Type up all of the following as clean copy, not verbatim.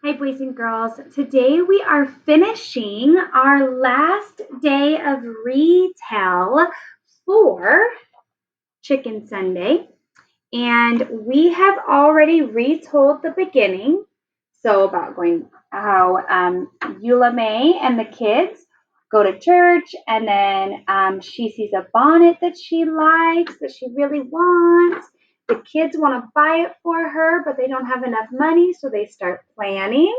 Hi, boys and girls. Today we are finishing our last day of retail for Chicken Sunday. And we have already retold the beginning. So, about how Eula May and the kids go to church, and then she sees a bonnet that she likes, that she really wants. The kids want to buy it for her, but they don't have enough money, so they start planning.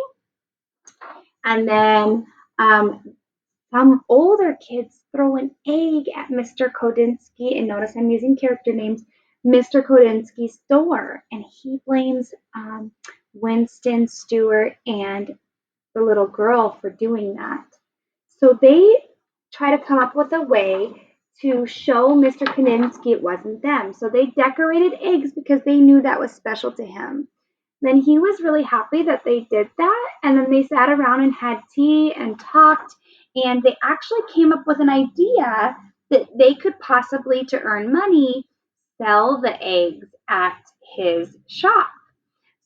And then some older kids throw an egg at Mr. Kodinsky, and notice I'm using character names, Mr. Kodinsky's door, and he blames Winston Stewart and the little girl for doing that. So they try to come up with a way to show Mr. Kodinsky it wasn't them. So they decorated eggs because they knew that was special to him. Then he was really happy that they did that, and then they sat around and had tea and talked, and they actually came up with an idea that they could possibly, to earn money, sell the eggs at his shop.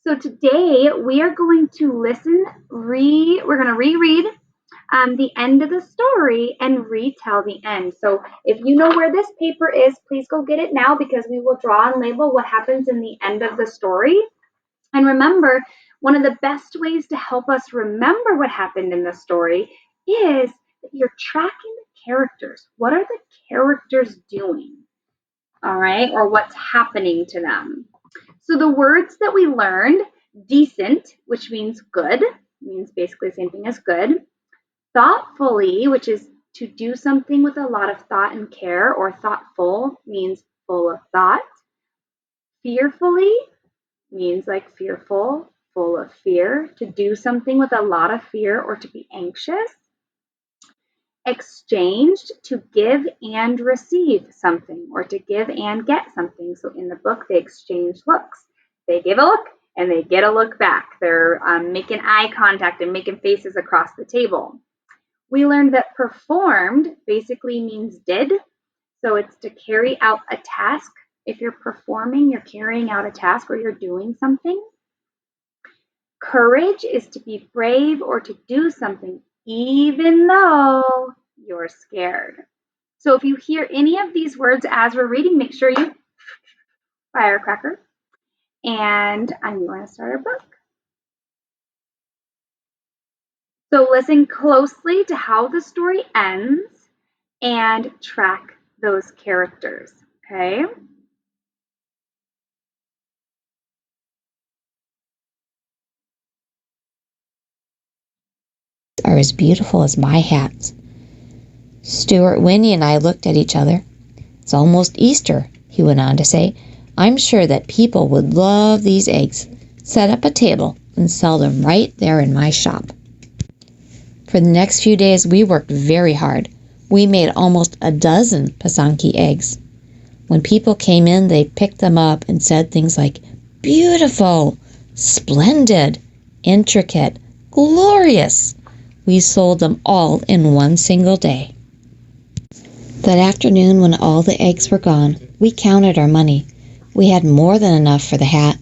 So today we are going to we're going to reread the end of the story and retell the end. So if you know where this paper is, please go get it now, because we will draw and label what happens in the end of the story. And remember, one of the best ways to help us remember what happened in the story is that you're tracking the characters. What are the characters doing? All right, or what's happening to them? So the words that we learned: decent, which means good, means basically the same thing as good. Thoughtfully, which is to do something with a lot of thought and care, or thoughtful means full of thought. Fearfully means like fearful, full of fear, to do something with a lot of fear or to be anxious. Exchanged, to give and receive something, or to give and get something. So in the book, they exchange looks. They give a look and they get a look back. They're making eye contact and making faces across the table. We learned that performed basically means did. So it's to carry out a task. If you're performing, you're carrying out a task or you're doing something. Courage is to be brave or to do something even though you're scared. So if you hear any of these words as we're reading, make sure you firecracker. And I'm going to start our book. So listen closely to how the story ends and track those characters, okay? Are as beautiful as my hats. Stuart, Winnie, and I looked at each other. It's almost Easter, he went on to say. I'm sure that people would love these eggs. Set up a table and sell them right there in my shop. For the next few days, we worked very hard. We made almost a dozen Pysanky eggs. When people came in, they picked them up and said things like, beautiful, splendid, intricate, glorious. We sold them all in one single day. That afternoon, when all the eggs were gone, we counted our money. We had more than enough for the hat.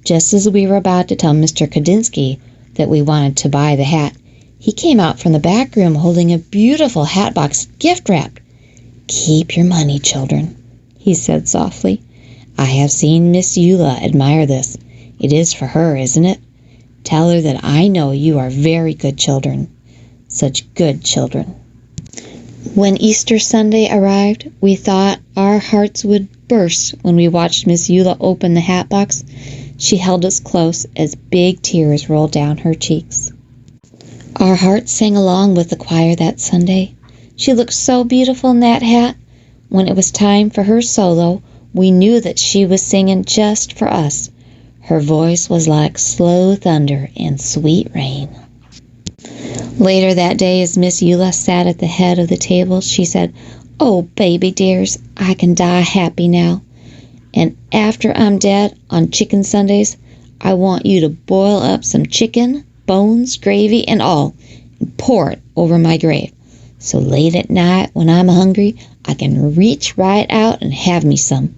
Just as we were about to tell Mr. Kodinsky that we wanted to buy the hat, he came out from the back room holding a beautiful hat box gift-wrapped. Keep your money, children, he said softly. I have seen Miss Eula admire this. It is for her, isn't it? Tell her that I know you are very good children. Such good children. When Easter Sunday arrived, we thought our hearts would burst when we watched Miss Eula open the hat box. She held us close as big tears rolled down her cheeks. Our hearts sang along with the choir that Sunday. She looked so beautiful in that hat. When it was time for her solo, we knew that she was singing just for us. Her voice was like slow thunder and sweet rain. Later that day, as Miss Eula sat at the head of the table, she said, Oh, baby dears, I can die happy now. And after I'm dead on Chicken Sundays, I want you to boil up some chicken, bones, gravy, and all, and pour it over my grave. So late at night, when I'm hungry, I can reach right out and have me some.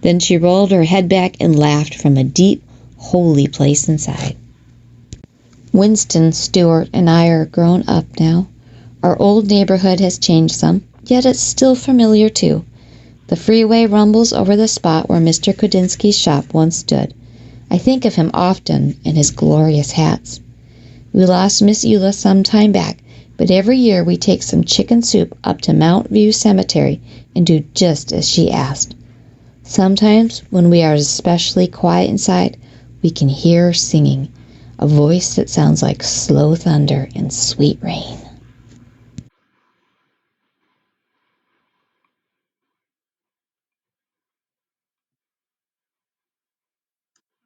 Then she rolled her head back and laughed from a deep, holy place inside. Winston, Stuart, and I are grown up now. Our old neighborhood has changed some, yet it's still familiar too. The freeway rumbles over the spot where Mr. Kudinski's shop once stood. I think of him often and his glorious hats. We lost Miss Eula some time back, but every year we take some chicken soup up to Mount View Cemetery and do just as she asked. Sometimes, when we are especially quiet inside, we can hear her singing, a voice that sounds like slow thunder and sweet rain.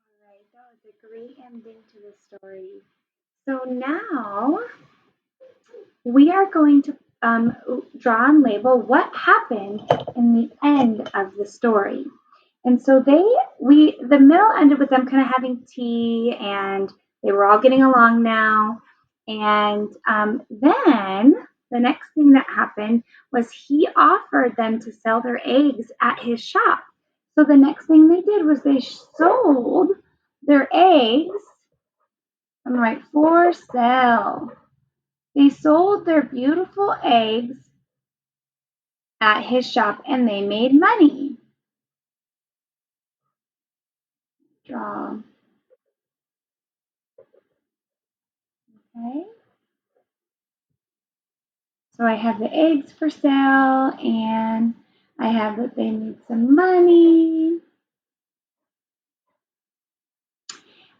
All right, that was a great ending to the story. So now we are going to draw and label what happened in the end of the story. And so the middle ended with them kind of having tea, and they were all getting along now. And then the next thing that happened was he offered them to sell their eggs at his shop. So the next thing they did was they sold their eggs. I'm gonna write for sale. They sold their beautiful eggs at his shop and they made money. Draw. Okay. So I have the eggs for sale and I have that they made some money.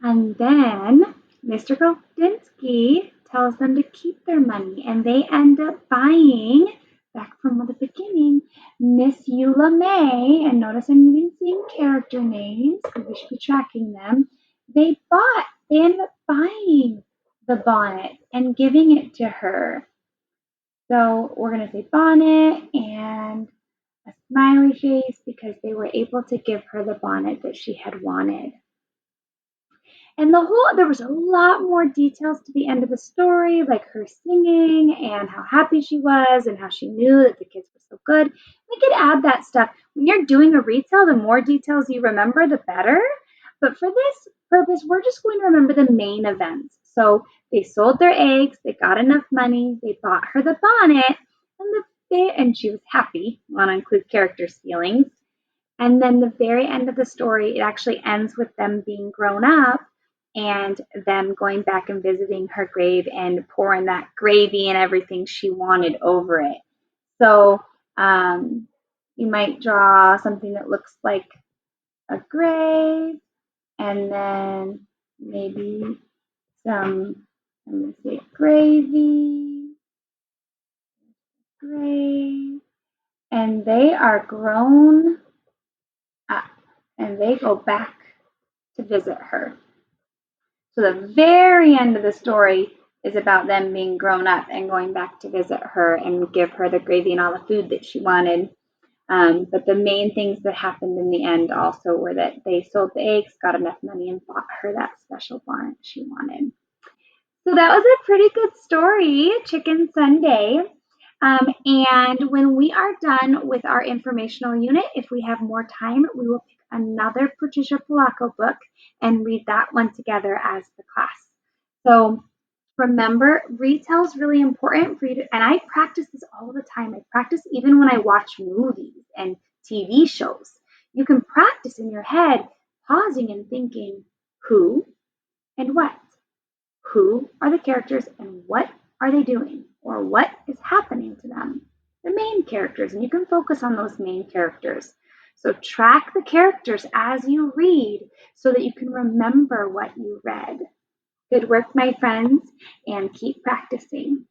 And then Mr. Kodinsky tells them to keep their money and they end up buying, back from the beginning, Miss Eula May, and notice I'm using same character names because we should be tracking them. They ended up buying the bonnet and giving it to her. So we're going to say bonnet and a smiley face because they were able to give her the bonnet that she had wanted. And there was a lot more details to the end of the story, like her singing and how happy she was and how she knew that the kids were so good. We could add that stuff. When you're doing a retell, the more details you remember, the better. But for this purpose, we're just going to remember the main events. So they sold their eggs, they got enough money, they bought her the bonnet, and she was happy. I want to include characters' feelings. And then the very end of the story, it actually ends with them being grown up and them going back and visiting her grave and pouring that gravy and everything she wanted over it. So you might draw something that looks like a grave and then maybe some, I'm going to say gravy, grave, and they are grown up and they go back to visit her. So the very end of the story is about them being grown up and going back to visit her and give her the gravy and all the food that she wanted. But the main things that happened in the end also were that they sold the eggs, got enough money, and bought her that special bonnet she wanted. So that was a pretty good story, Chicken Sunday. And when we are done with our informational unit, if we have more time, we will pick another Patricia Polacco book and read that one together as the class. So remember, retell is really important for you to, and I practice this all the time. I practice even when I watch movies and TV shows. You can practice in your head, pausing and thinking, who and what? Who are the characters and what are they doing or what is happening to them? The main characters, and you can focus on those main characters. So track the characters as you read so that you can remember what you read. Good work, my friends, and keep practicing.